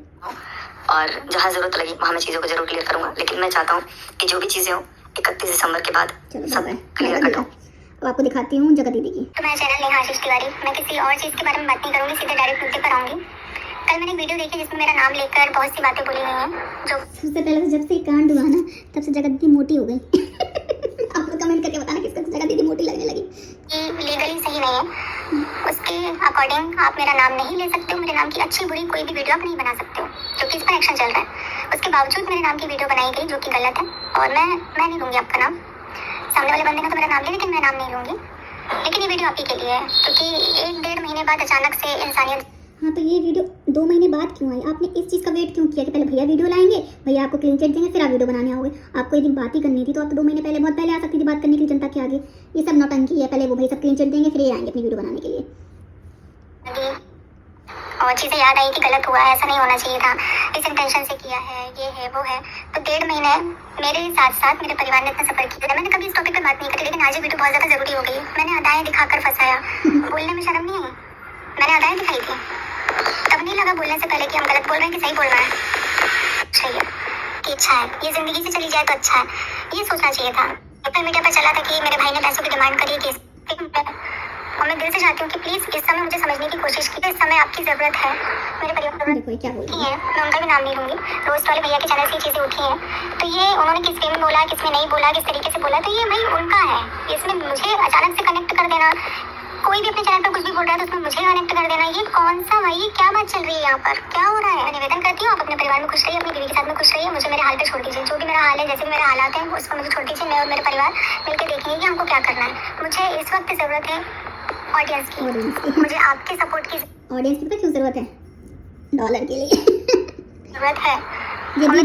और जहाँ जरूरत लगी वहाँ मैं चीज़ों को जरूर क्लियर करूँगा, लेकिन मैं चाहता हूँ कि जो भी चीज़ें हो 31 दिसंबर के बाद सब क्लियर कर दूँ। अब आपको दिखाती हूँ जगह दीदी की। तो मेरा चैनल नेहा आशीष तिवारी, मैं किसी और चीज़ के बारे में बात नहीं करूँगी, सीधे डायरेक्ट मुद्दे पर आऊँगी। कल मैंने एक वीडियो देखी जिसमें मेरा नाम लेकर बहुत सी बातें बोली गई हैं, जो सबसे पहले तो जब से कांड हुआ ना तब से जगह दीदी मोटी हो गई। आप लोग कमेंट करके बताना किसका जगह दीदी मोटी लगने लगी। कि लीगली सही नहीं है, उसके अकॉर्डिंग आप मेरा नाम नहीं ले सकते हो, मेरे नाम की अच्छी बुरी कोई भी वीडियो आप नहीं बना सकते हो, क्योंकि इस पर एक्शन चल रहा है। उसके बावजूद मेरे नाम की वीडियो बनाई गई जो कि गलत है, और मैं नहीं लूँगी आपका नाम। सामने वाले बंदे ने तो मेरा नाम लिया लेकिन मैं नाम नहीं लूँगी। लेकिन ये वीडियो आप ही के लिए है, क्योंकि 1-1.5 महीने बाद अचानक से इंसानियत। हाँ, तो ये वीडियो 2 महीने बाद क्यों आई? आपने इस चीज़ का वेट क्यों किया कि पहले भैया वीडियो लाएंगे, भैया आपको क्लीन चिट देंगे, फिर आप वीडियो बनाने आओगे? आपको यदि बात ही करनी थी तो आप 2 महीने पहले बहुत पहले आ सकती थी बात करने के लिए जनता के आगे। ये सब नौटंकी है, पहले वो भाई सब क्लीन चिट देंगे फिर ये आएंगे अपनी वीडियो बनाने के लिए। और चीज़ें याद आई कि गलत हुआ है, ऐसा नहीं होना चाहिए था, इस इंटेंशन से किया है, ये है वो है। तो 1.5 महीने मेरे साथ साथ मेरे परिवार ने इतना सफर किया। मैंने कभी इस टॉपिक पर बात नहीं करी, लेकिन आज ये वीडियो बहुत ज़्यादा ज़रूरी हो गई। मैंने अदाएँ दिखाकर फंसाया, बोलने में शर्म नहीं आई, मैंने अदाएँ दिखाई थी। तब नहीं लगा बोलने से पहले कि हम गलत बोल रहे हैं कि सही बोल रहे हैं। अच्छा है कि अच्छा है, ये ज़िंदगी से चली जाए तो अच्छा है, ये सोचना चाहिए था। सोशल मीडिया पर चला था कि मेरे भाई ने पैसों की डिमांड करी है, और मैं दिल से चाहती हूँ कि प्लीज़ इस समय मुझे समझने की कोशिश कीजिए। इस समय आपकी ज़रूरत है, मेरे परिवार देखो क्या बोल रही है, मैं उनका भी नाम नहीं लूँगी। रोस्ट वाले भैया के चैनल से ये चीज़ें उठी हैं, तो ये उन्होंने किस वे में बोला, किस में नहीं बोला, किस तरीके से बोला, तो ये भाई उनका है। इसमें मुझे अचानक से कनेक्ट कर देना, कोई भी अपने चैनल पर कुछ भी बोल रहा है तो उसमें मुझे कनेक्ट कर देना, ये कौन सा भाई, क्या बात चल रही है यहाँ पर, क्या हो रहा है? मैं निवेदन करती हूँ आप अपने परिवार में खुश रहिए, अपनी बीवी के साथ में खुश रहिए, मुझे मेरे हाल पे छोड़ दीजिए। जो भी मेरा हाल है, जैसे भी मेरे हालात हैं, उसको मुझे छोड़ दीजिए। मैं और मेरे परिवार मिलकर देखेंगे कि हमको क्या करना है। मुझे इस वक्त ज़रूरत है ऑडियंस की, मुझे आपके सपोर्ट की ऑडियंस की क्यों ज़रूरत है? डॉलर के लिए ज़रूरत है। यदि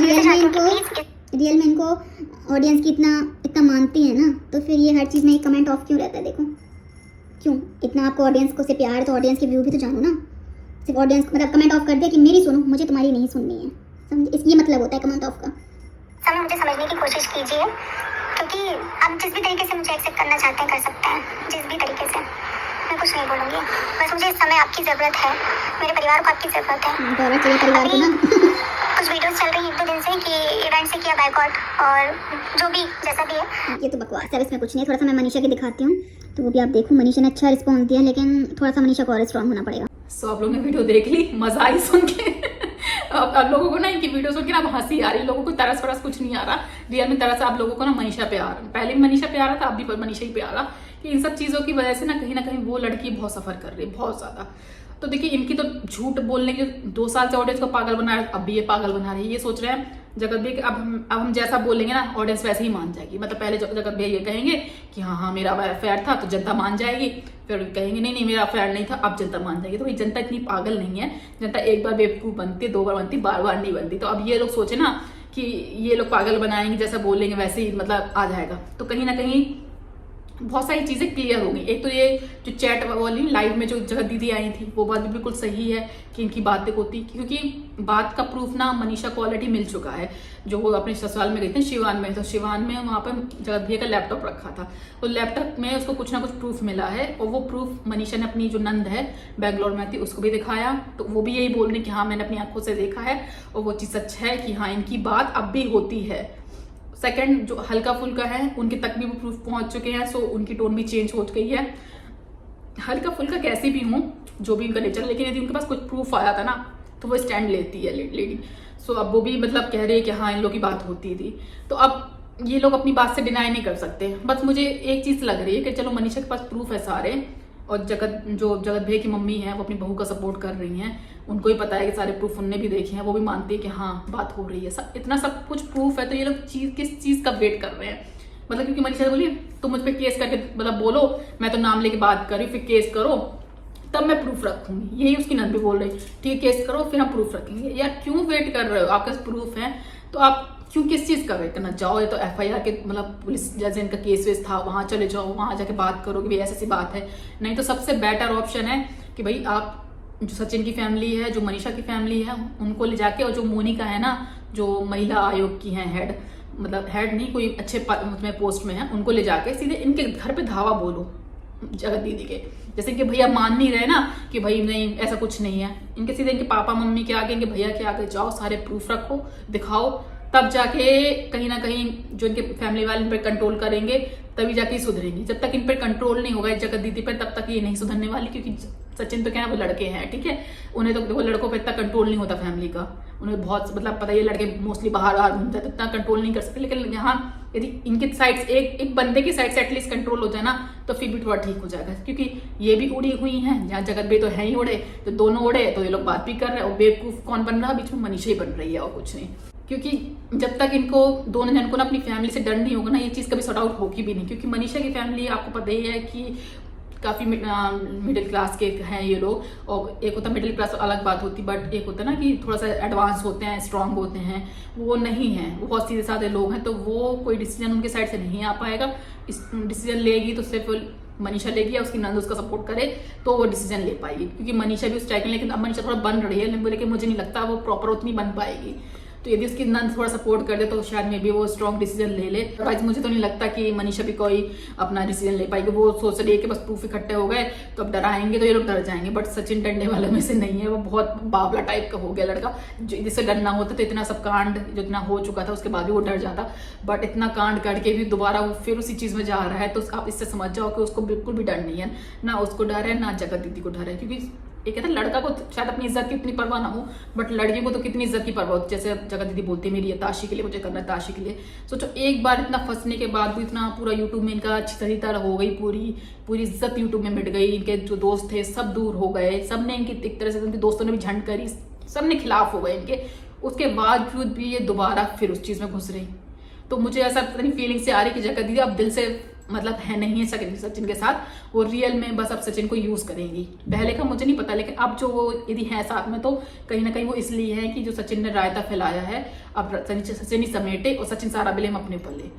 रियल में इनको ऑडियंस की इतना मानती है ना, तो फिर ये हर चीज़ में एक कमेंट ऑफ क्यों रहता है? देखो क्यों इतना आपको ऑडियंस को से प्यार है, तो ऑडियंस के व्यू भी तो जानो ना। सिर्फ ऑडियंस मतलब कमेंट ऑफ कर दे कि मेरी सुनो, मुझे तुम्हारी नहीं सुननी है, समझ? ये मतलब होता है कमेंट ऑफ का। समय मुझे समझने की कोशिश कीजिए, क्योंकि आप जिस भी तरीके से मुझे एक्सेप्ट करना चाहते हैं कर सकते हैं, जिस भी तरीके से, मैं कुछ नहीं बोलूँगी। बस मुझे इस समय आपकी ज़रूरत है, मेरे परिवार को आपकी ज़रूरत है। दौरा चाहिए परिवार को ना। कुछ वीडियोस चल रही हैं 1-2 दिन से कि इवेंट से किया बाइकआउट, और जो भी जैसा भी है। ये तो बकवास है, इसमें कुछ नहीं है। थोड़ा सा मैं मनीषा की दिखाती हूँ तो वो भी आप देखो। मनीषा ने अच्छा रिस्पॉन्स दिया, लेकिन थोड़ा सा मनीषा को और स्ट्रॉन्ग होना पड़ेगा। सो आप लोगों ने वीडियो देख ली, मजा आई सुन के। अब लोगों को ना इनकी वीडियो सुन के ना हंसी आ रही, लोगों को तरस वरस कुछ नहीं आ रहा। रियल में तरस आप लोगों को ना मनीषा पे आ रहा, पहले भी मनीषा पे आ रहा था, अब भी मनीषा ही पे आ रहा कि इन सब चीज़ों की वजह से ना कहीं वो लड़की बहुत सफ़र कर रही है, बहुत ज़्यादा। तो देखिए इनकी तो झूठ बोलने के 2 साल से ऑडियंस को पागल बना रहे, अब भी ये पागल बना रही है। ये सोच रहे हैं जगत भैया अब हम जैसा बोलेंगे ना ऑडियंस वैसे ही मान जाएगी। मतलब पहले जगत भैया ये कहेंगे कि हाँ मेरा अफेयर था तो जनता मान जाएगी, फिर कहेंगे नहीं मेरा अफेयर नहीं था, अब जनता मान जाएगी। तो भाई जनता इतनी पागल नहीं है, जनता एक बार बेवकूफ बनती, 2 बार बनती, बार बार नहीं बनती। तो अब ये लोग सोचे ना कि ये लोग पागल बनाएंगे, जैसा बोलेंगे वैसे ही मतलब आ जाएगा। तो कहीं ना कहीं बहुत सारी चीजें क्लियर हो गई। एक तो ये जो चैट वाली लाइव में जो जगत दीदी आई थी वो बात भी बिल्कुल सही है कि इनकी बातें होती, क्योंकि बात का प्रूफ ना मनीषा को ऑलरेडी मिल चुका है। जो वो अपने ससुराल में गई थी शिवान में, तो शिवान में वहां पर जगत भैया का लैपटॉप रखा था, तो लैपटॉप में उसको कुछ ना कुछ प्रूफ मिला है। और वो प्रूफ मनीषा ने अपनी जो नंद है बेंगलोर में थी उसको भी दिखाया, तो वो भी यही बोल रही कि हाँ मैंने अपनी आंखों से देखा है और वो चीज सच है कि हाँ इनकी बात अब भी होती है। सेकंड जो हल्का फुल्का है उनके तक भी वो प्रूफ पहुंच चुके हैं, सो उनकी टोन भी चेंज हो गई है। हल्का फुल्का कैसी भी हो जो भी उनका नेचर, लेकिन यदि उनके पास कुछ प्रूफ आया था ना तो वो स्टैंड लेती है लेकिन सो अब वो भी मतलब कह रही है कि हाँ इन लोगों की बात होती थी। तो अब ये लोग अपनी बात से डिनाई नहीं कर सकते। बस मुझे एक चीज लग रही है कि चलो मनीषा के पास प्रूफ है सारे, और जगत भैया की मम्मी है वो अपनी बहू का सपोर्ट कर रही हैं, उनको ही पता है कि सारे प्रूफ उनने भी देखे हैं, वो भी मानती है कि हाँ बात हो रही है, इतना सब कुछ प्रूफ है। तो ये लोग किस चीज का वेट कर रहे हैं? मतलब क्योंकि मनीषा बोली तुम मुझ पर केस करके मतलब बोलो, मैं तो नाम लेके बात कर रही हूँ, फिर केस करो तब मैं प्रूफ रखूंगी। यही उसकी नंद भी बोल रही, ठीक है केस करो फिर हम प्रूफ रखेंगे। यार क्यों वेट कर रहे हो? आपके पास प्रूफ है तो आप क्यों किस चीज का वेट करना? जाओ या तो FIR के मतलब पुलिस जैसे इनका केस वेस था वहां चले जाओ, वहां जाके बात करो कि भाई ऐसी बात है। नहीं तो सबसे बेटर ऑप्शन है कि भाई आप जो सचिन की फैमिली है, जो मनीषा की फैमिली है, उनको ले जाके, और जो मोनिका है ना जो महिला आयोग की है हेड, मतलब हेड नहीं कोई अच्छे पोस्ट में है, उनको ले जाके सीधे इनके घर पे धावा बोलो जगत दीदी के। जैसे कि भैया मान नहीं रहे ना कि भाई नहीं ऐसा कुछ नहीं है, इनके सीधे इनके पापा मम्मी के आगे, इनके भैया के आगे जाओ, सारे प्रूफ रखो, दिखाओ, तब जाके कहीं ना कहीं जो इनके फैमिली वाले इन पर कंट्रोल करेंगे तभी जाके सुधरेंगी। जब तक इन पर कंट्रोल नहीं होगा जगत दीदी पर तब तक ये नहीं सुधरने वाली, क्योंकि सचिन तो क्या है वो लड़के हैं, ठीक है, उन्हें तो देखो लड़कों पर इतना कंट्रोल नहीं होता फैमिली का, उन्हें बहुत मतलब पता है लड़के मोस्टली बाहर घूमते हैं तो इतना कंट्रोल नहीं कर सकते। लेकिन यहाँ यदि इनकी साइड से एक बंदे की साइड से एटलीस्ट कंट्रोल हो जाए ना तो फिर भी थोड़ा ठीक हो जाएगा, क्योंकि ये भी उड़ी हुई हैं, यहाँ जगत भी तो है ही उड़े, तो दोनों उड़े तो ये लोग बात भी कर रहे हैं। और बेवकूफ कौन बन रहा है बीच में? मनीषा ही बन रही है और कुछ नहीं। क्योंकि जब तक इनको दोनों जन को ना अपनी फैमिली से डर नहीं होगा ना ये चीज कभी सॉर्ट आउट होगी भी नहीं। क्योंकि मनीषा की फैमिली आपको पता ही है कि काफी मिडिल क्लास के हैं ये लोग, और एक होता मिडिल क्लास अलग बात होती, बट एक होता ना कि थोड़ा सा एडवांस होते हैं, स्ट्रांग होते हैं, वो नहीं है, वो बहुत सीधे साधे लोग हैं। तो वो कोई डिसीजन उनके साइड से नहीं आ पाएगा। इस डिसीजन लेगी तो सिर्फ मनीषा लेगी या उसकी नंद उसका सपोर्ट करे तो वो डिसीजन ले पाएगी, क्योंकि मनीषा भी उस टाइप में, लेकिन अब मनीषा थोड़ा बन रही है, लेकिन मुझे नहीं लगता वो प्रॉपर उतनी बन पाएगी। तो यदि उसकी नंद थोड़ा सपोर्ट कर दे तो शायद में भी वो स्ट्रॉन्ग डिसीजन ले ले। अदरवाइज मुझे तो नहीं लगता कि मनीषा भी कोई अपना डिसीजन ले पाएगी। वो सोच रही है कि बस प्रूफ इकट्ठे हो गए तो अब डराएंगे तो ये लोग डर जाएंगे, बट सचिन डरने वाले में से नहीं है, वो बहुत बावला टाइप का हो गया लड़का। जिससे डरना होता तो इतना सब कांड जो इतना हो चुका था उसके बाद भी वो डर जाता, बट इतना कांड करके भी दोबारा वो फिर उसी चीज में जा रहा है। तो आप इससे समझ जाओ कि उसको बिल्कुल भी डर नहीं है, ना उसको डर है ना जगत दीदी को डर है। क्योंकि एक कहता है लड़का को शायद अपनी इज्जत की इतनी परवाह ना हो, बट लड़कियों को तो कितनी इज्जत की परवाह होती है। जैसे जगत दीदी बोलती है मेरी ये ताशी के लिए, मुझे करना है ताशी के लिए। सोचो एक बार इतना फंसने के बाद भी इतना पूरा यूट्यूब में इनका अच्छी तरह हो गई, पूरी इज्जत यूट्यूब में मिट गई, इनके जो दोस्त थे सब दूर हो गए, सब ने इनकी एक तरह से उनके दोस्तों ने भी झंड करी, सब ने खिलाफ हो गए इनके। उसके बावजूद भी ये दोबारा फिर उस चीज में घुस रही। तो मुझे ऐसा पता नहीं फीलिंग से आ रही कि जगत दीदी अब दिल से मतलब है नहीं है सचिन के साथ, वो रियल में बस अब सचिन को यूज करेंगी। पहले का मुझे नहीं पता, लेकिन अब जो वो यदि है साथ में तो कहीं ना कहीं वो इसलिए है कि जो सचिन ने रायता फैलाया है अब सचिन ही समेटे और सचिन सारा ब्लेम अपने ऊपर ले।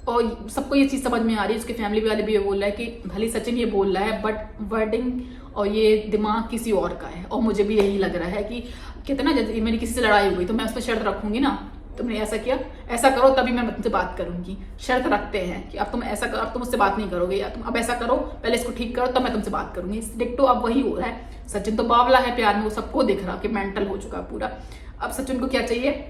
और सबको ये चीज समझ में आ रही है, उसके फैमिली वाले भी ये बोल रहा है कि भले सचिन ये बोल रहा है बट वर्डिंग और ये दिमाग किसी और का है। और मुझे भी यही लग रहा है कि कितना मेरी किसी से लड़ाई हो गई तो मैं उस पर शर्त रखूंगी ना, तुमने ऐसा किया ऐसा करो तभी मैं तुमसे बात करूंगी। शर्त रखते हैं कि अब तुम ऐसा करो, अब तुम मुझसे बात नहीं करोगे, या तुम अब ऐसा करो पहले इसको ठीक करो तब मैं तुमसे बात करूंगी। डिट्टो अब वही हो रहा है। सचिन तो बावला है प्यार में, वो सबको दिख रहा कि मेंटल हो चुका पूरा। अब सचिन को क्या चाहिए?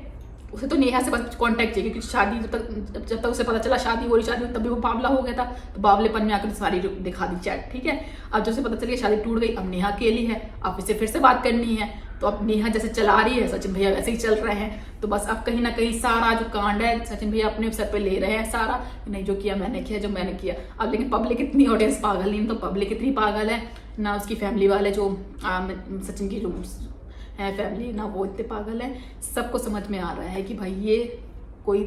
उसे तो नेहा से बस कांटेक्ट चाहिए, क्योंकि शादी जब तक उसे पता चला शादी हो रही, शादी तभी वो बावला हो गया था, तो बावलेपन में आकर सारी दिखा दी चैट, ठीक है। अब जब उसे पता चली शादी टूट गई, अब नेहा अकेली है, अब इसे फिर से बात करनी है। तो अब नेहा जैसे चला रही है, सचिन भैया वैसे ही चल रहे हैं। तो बस अब कहीं ना कहीं सारा जो कांड है सचिन भैया अपने सर पे ले रहे हैं सारा, नहीं जो किया मैंने किया, जो मैंने किया। अब लेकिन पब्लिक इतनी ऑडियंस पागल नहीं, तो पब्लिक इतनी पागल है ना, उसकी फैमिली वाले जो सचिन की जो है फैमिली, ना वो इतने पागल है। सबको समझ में आ रहा है कि भाई ये कोई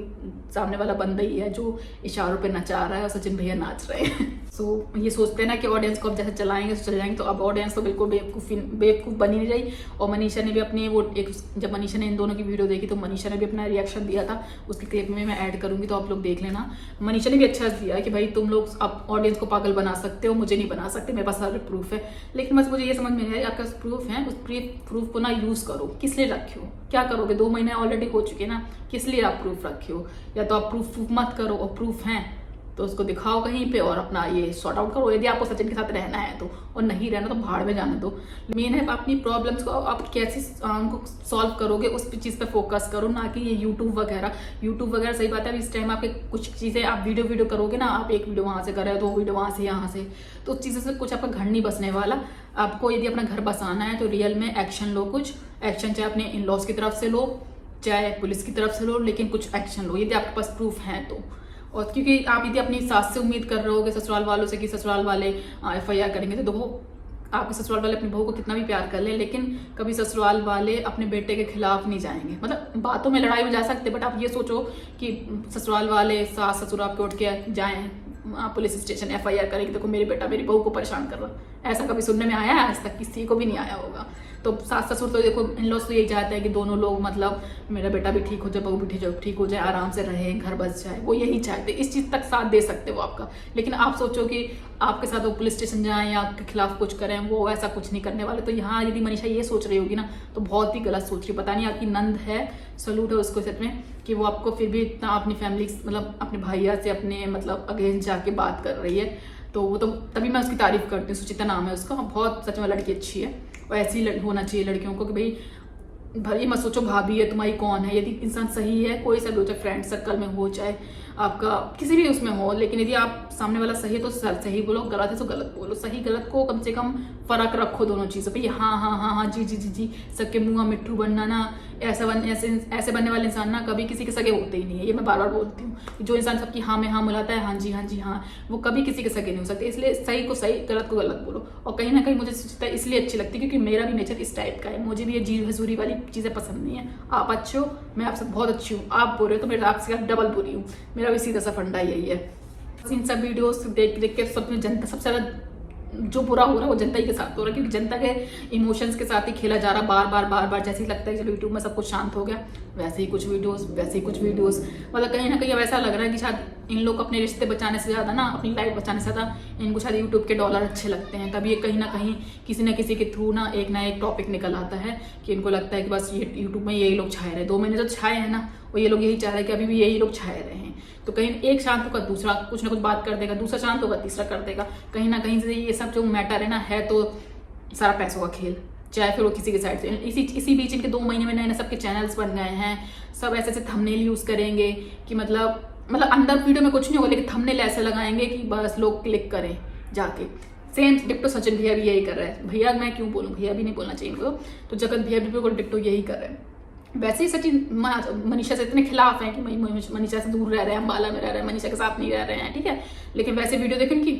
सामने वाला बंदा ही है जो इशारों पे नचा रहा है और सचिन भैया नाच रहे हैं। सो ये सोचते हैं ना कि ऑडियंस को अब जैसे चलाएंगे तो चल जाएंगे, तो अब ऑडियंस तो बिल्कुल बेवकूफ़ बनी नहीं रही। और मनीषा ने भी अपनी वो एक, जब मनीषा ने इन दोनों की वीडियो देखी तो मनीषा ने भी अपना रिएक्शन दिया था, उसकी क्लिप में मैं ऐड करूंगी तो आप लोग देख लेना। मनीषा ने भी अच्छा दिया कि भाई तुम लोग अब ऑडियंस को पागल बना सकते हो, मुझे नहीं बना सकते, मेरे पास सारे प्रूफ है। लेकिन बस मुझे ये समझ में आया आपके पास प्रूफ है, उस प्रूफ को ना यूज़ करो। किस लिए रखे हो, क्या करोगे? 2 महीने ऑलरेडी हो चुके ना, किस लिए आप प्रूफ रखे हो? या तो आप प्रूफ मत करो, और प्रूफ हैं तो उसको दिखाओ कहीं पे और अपना ये सॉर्ट आउट करो। यदि आपको सचिन के साथ रहना है तो, और नहीं रहना तो भाड़ में जाने दो। मेन है अपनी प्रॉब्लम्स को आप कैसे उनको सॉल्व करोगे, उस चीज़ पे फोकस करो, ना कि ये यूट्यूब वगैरह। सही बात है, अब इस टाइम आपके कुछ चीज़ें आप वीडियो करोगे ना, आप एक वीडियो वहाँ से कर रहे हो, 2 वीडियो वहाँ से, यहाँ से, तो उस चीज़ों से कुछ आपका घर नहीं बसने वाला। आपको यदि अपना घर बसाना है तो रियल में एक्शन लो, कुछ एक्शन, चाहे अपने इन लॉज की तरफ से लो, चाहे पुलिस की तरफ से लो, लेकिन कुछ एक्शन लो यदि आपके पास प्रूफ है तो। और क्योंकि आप यदि अपनी सास से उम्मीद कर रहे हो कि ससुराल वालों से कि ससुराल वाले FIR करेंगे, तो देखो आपके ससुराल वाले अपनी बहू को कितना भी प्यार कर ले, लेकिन कभी ससुराल वाले अपने बेटे के खिलाफ नहीं जाएंगे। मतलब बातों में लड़ाई में जा सकते, बट आप ये सोचो कि ससुराल वाले सास ससुर आपके उठ के जाएं पुलिस स्टेशन FIR करेंगे, देखो मेरे बेटा मेरी बहू को परेशान कर रहा। ऐसा कभी सुनने में आया है? आज तक किसी को भी नहीं आया होगा। तो सास ससुर तो देखो इन लॉज तो यही चाहते हैं कि दोनों लोग मतलब मेरा बेटा भी ठीक हो जाए, बहू भी ठीक हो जाए, आराम से रहे, घर बस जाए, वो यही चाहते। इस चीज़ तक साथ दे सकते वो आपका। लेकिन आप सोचो कि आपके साथ वो पुलिस स्टेशन जाएं या आपके खिलाफ कुछ करें, वो ऐसा कुछ नहीं करने वाले। तो यहाँ यदि मनीषा ये सोच रही होगी ना तो बहुत ही गलत सोच रही है। पता नहीं आपकी नंद है, सलूट है उसको सच में कि वो आपको फिर भी इतना अपनी फैमिली मतलब अपने भैया से अपने मतलब अगेंस्ट जाके बात कर रही है। तो वो तो तभी मैं उसकी तारीफ करती हूँ। सुचिता नाम है उसका, बहुत सच में लड़की अच्छी है। और ऐसी होना चाहिए लड़कियों को कि भाई मत सोचो भाभी है तुम्हारी कौन है। यदि इंसान सही है, कोई सा भी हो, चाहे फ्रेंड सर्कल में हो, चाहे आपका किसी भी उसमें हो, लेकिन यदि आप सामने वाला सही है तो सही बोलो, गलत है तो गलत बोलो। सही गलत को कम से कम फर्क रखो दोनों चीज़ों पे। हाँ जी सबके मुँह मिट्ठू बनना ना, ऐसे बनने वाले इंसान ना कभी किसी के सगे होते ही नहीं है। ये मैं बार बार बोलती हूँ। जो इंसान सबकी हाँ में हाँ मिलाता है, हाँ जी हाँ, वो कभी किसी के सगे नहीं हो सकते। इसलिए सही को सही, गलत को गलत बोलो। और कहीं ना कहीं मुझे सुचिता इसलिए अच्छी लगती है क्योंकि मेरा भी नेचर इस टाइप का है। मुझे भी ये जी हजूरी वाली चीज़ें पसंद नहीं है। आप अच्छे हो, मैं आपसे बहुत अच्छी हूँ, आप बुरे हो तो मैं आपसे डबल बुरी हूँ। मेरा भी सीधा सा फंडा यही है। इन सब वीडियोस देख के सब में जनता सबसे ज़्यादा जो बुरा हो रहा है वो जनता ही के साथ हो रहा है, क्योंकि जनता के इमोशंस के साथ ही खेला जा रहा बार बार। जैसे ही लगता है चलो यूट्यूब में सब कुछ शांत हो गया, वैसे ही कुछ वीडियोस मतलब कहीं ना कहीं अब ऐसा लग रहा है कि शायद इन लोग अपने रिश्ते बचाने से ज़्यादा ना, अपनी लाइफ बचाने से ज़्यादा इनको शायद यूट्यूब के डॉलर अच्छे लगते हैं। तभी ये कहीं ना कहीं किसी न किसी के थ्रू ना एक टॉपिक निकल आता है कि इनको लगता है कि बस ये यूट्यूब में यही लोग छाए रहे। 2 महीने तो छाए हैं ना, और ये लोग यही चाह रहे हैं कि अभी भी यही लोग छाए रहे हैं। तो कहीं एक शांत होगा दूसरा कुछ ना कुछ बात कर देगा, दूसरा शांत होगा तीसरा कर देगा। कहीं ना कहीं से ये सब जो मैटर है ना, है तो सारा पैसों का खेल, चाहे फिर वो किसी के साइड से। इसी बीच इनके 2 महीने में नए सबके चैनल्स बन गए हैं। सब ऐसे थंबनेल यूज़ करेंगे कि मतलब अंदर वीडियो में कुछ नहीं होगा, लेकिन थंबनेल ऐसे लगाएंगे कि बस लोग क्लिक करें जाके। सेम डिक्टो सचिन भैया भी यही कर रहे हैं। भैया मैं क्यों बोलूँ, भैया भी नहीं बोलना चाहिए इनको, तो जगत भैया भी बिल्कुल डिक्टो यही कर रहे हैं। वैसे ही सचिन मनीषा से इतने खिलाफ हैं कि मनीषा से दूर रह रहे हैं, अम्बाला में रह रहे हैं, मनीषा के साथ नहीं रह रहे हैं, ठीक है। लेकिन वैसे वीडियो देखें कि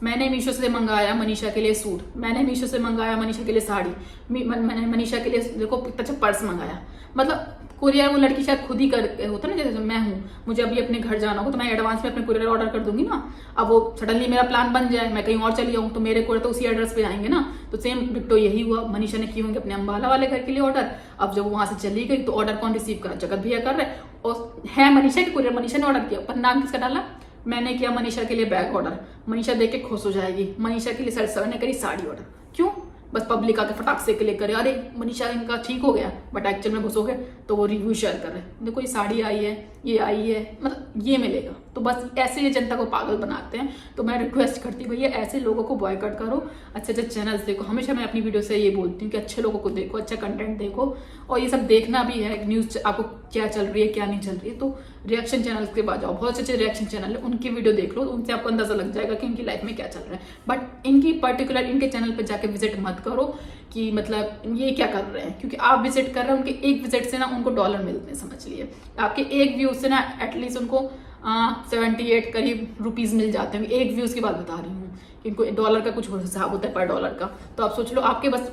मैंने मीशो से मंगाया मनीषा के लिए सूट, मैंने मीशो से मंगाया मनीषा के लिए साड़ी, मैंने मनीषा के लिए देखो इतना अच्छा पर्स मंगाया। मतलब कुरियर वो लड़की शायद खुद ही कर होता ना, जैसे मैं हूँ, मुझे अभी अपने घर जाना होगा तो मैं एडवांस में अपने कुरियर ऑर्डर कर दूंगी ना। अब वो सडनली मेरा प्लान बन जाए, मैं कहीं और चली जाऊँ तो मेरे कुरियर तो उसी एड्रेस पे आएंगे ना। तो सेम डिक्टो यही हुआ, मनीषा ने की होंगे अपने अम्बाला वाले घर के लिए ऑर्डर। अब जब वो वहां से चली गई तो ऑर्डर कौन रिसीव करा, जगत भैया कर रहे। और है मनीषा के कुरियर, मनीषा ने ऑर्डर किया, पर नाम किसका डाला, मैंने किया मनीषा के लिए बैग ऑर्डर। मनीषा देख के खुश हो जाएगी, मनीषा के लिए सर ने करी साड़ी ऑर्डर। क्यों? बस पब्लिक आके फटाक से क्लिक करे, अरे मनीषा इनका ठीक हो गया, बट एक्चुअल में घुसोगे तो वो रिव्यू शेयर कर रहे हैं, देखो ये साड़ी आई है, ये आई है, मतलब ये मिलेगा। तो बस ऐसे ये जनता को पागल बनाते हैं। तो मैं रिक्वेस्ट करती हूँ भैया ऐसे लोगों को बॉयकॉट करो, अच्छे चैनल्स देखो। हमेशा मैं अपनी वीडियो से ये बोलती हूँ कि अच्छे लोगों को देखो, अच्छा कंटेंट देखो, और ये सब देखना भी है न्यूज़ आपको क्या चल रही है क्या नहीं चल रही है। तो रिएक्शन चैनल के बाद जाओ, बहुत अच्छे रिएक्शन चैनल है, उनकी वीडियो देख लो, उनसे आपको अंदाजा लग जाएगा कि उनकी लाइफ में क्या चल रहा है। बट इनकी पर्टिकुलर इनके चैनल पर जाके विजिट मत करो कि मतलब ये क्या कर रहे हैं, क्योंकि आप विजिट कर रहे हैं, उनके एक विजिट से ना उनको $डॉलर मिलते हैं, समझ लिए। आपके एक व्यू से ना एटलीस्ट उनको 78 करीब रुपीज़ मिल जाते हैं। एक व्यूज़ की बात बता रही हूँ, इनको $डॉलर का कुछ हिसाब होता है पर $डॉलर का। तो आप सोच लो आपके बस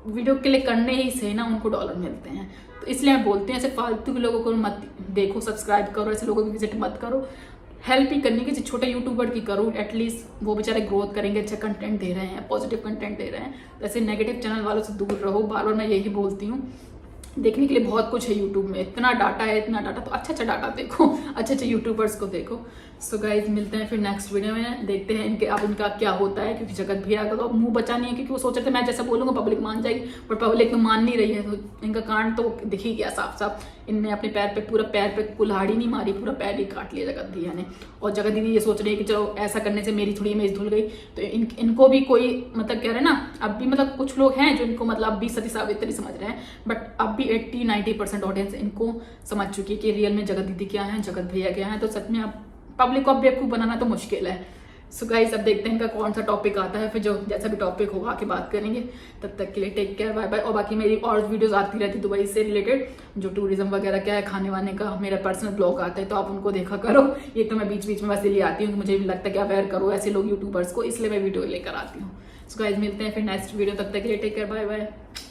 वीडियो क्लिक करने ही से ना उनको डॉलर मिलते हैं। तो इसलिए मैं बोलती हूँ ऐसे फालतू के लोगों को मत देखो, सब्सक्राइब करो, ऐसे लोगों की विजिट मत करो। हेल्प ही करनी किसी छोटे यूट्यूबर की करो, एटलीस्ट वो बेचारे ग्रोथ करेंगे, अच्छा कंटेंट दे रहे हैं, पॉजिटिव कंटेंट दे रहे हैं। वैसे नेगेटिव चैनल वालों से दूर रहो, बार बार मैं यही बोलती हूँ। देखने के लिए बहुत कुछ है यूट्यूब में, इतना डाटा है, इतना डाटा, तो अच्छा डाटा देखो, अच्छे यूट्यूबर्स को देखो। सो गाइज मिलते हैं फिर नेक्स्ट वीडियो में, देखते हैं इनके अब इनका क्या होता है, क्योंकि जगत भैया का तो अब मुंह बचा नहीं है, क्योंकि वो सोच रहे थे मैं जैसा बोलूँगा पब्लिक मान जाएगी, पर पब्लिक तो मान नहीं रही है। तो इनका कांड तो दिख ही गया साफ साफ। इनने अपने पैर पे कुल्हाड़ी नहीं मारी, पूरा पैर ही काट लिया जगत भैया ने। और जगत दीदी ये सोच रही है कि चलो ऐसा करने से मेरी थोड़ी इमेज धुल गई, तो इनको भी कोई मतलब कह रहे हैं ना, अब भी मतलब कुछ लोग हैं जो इनको मतलब अब भी सती सावित्री समझ रहे हैं, बट अब भी 80-90% ऑडियंस इनको समझ चुकी है कि रियल में जगत दीदी क्या है, जगत भैया क्या है। तो सच में अब पब्लिक को अब बेवकूफ़ बनाना तो मुश्किल है। सो गाइस अब देखते हैं इनका कौन सा टॉपिक आता है, फिर जो जैसा भी टॉपिक होगा आके बात करेंगे। तब तक के लिए टेक केयर, बाय बाय। और बाकी मेरी और वीडियोस आती रहती दुबई से रिलेटेड, जो टूरिज्म वगैरह क्या है, खाने वाने का मेरा पर्सनल ब्लॉग आता है, तो आप उनको देखा करो। ये तो मैं बीच बीच में बस इसलिए आती हूँ, मुझे भी लगता है कि अवेयर करो ऐसे लोग यूट्यूबर्स को, इसलिए मैं वीडियो लेकर आती हूँ। सो गाइस मिलते हैं फिर नेक्स्ट वीडियो, तब तक के लिए टेक केयर, बाय बाय।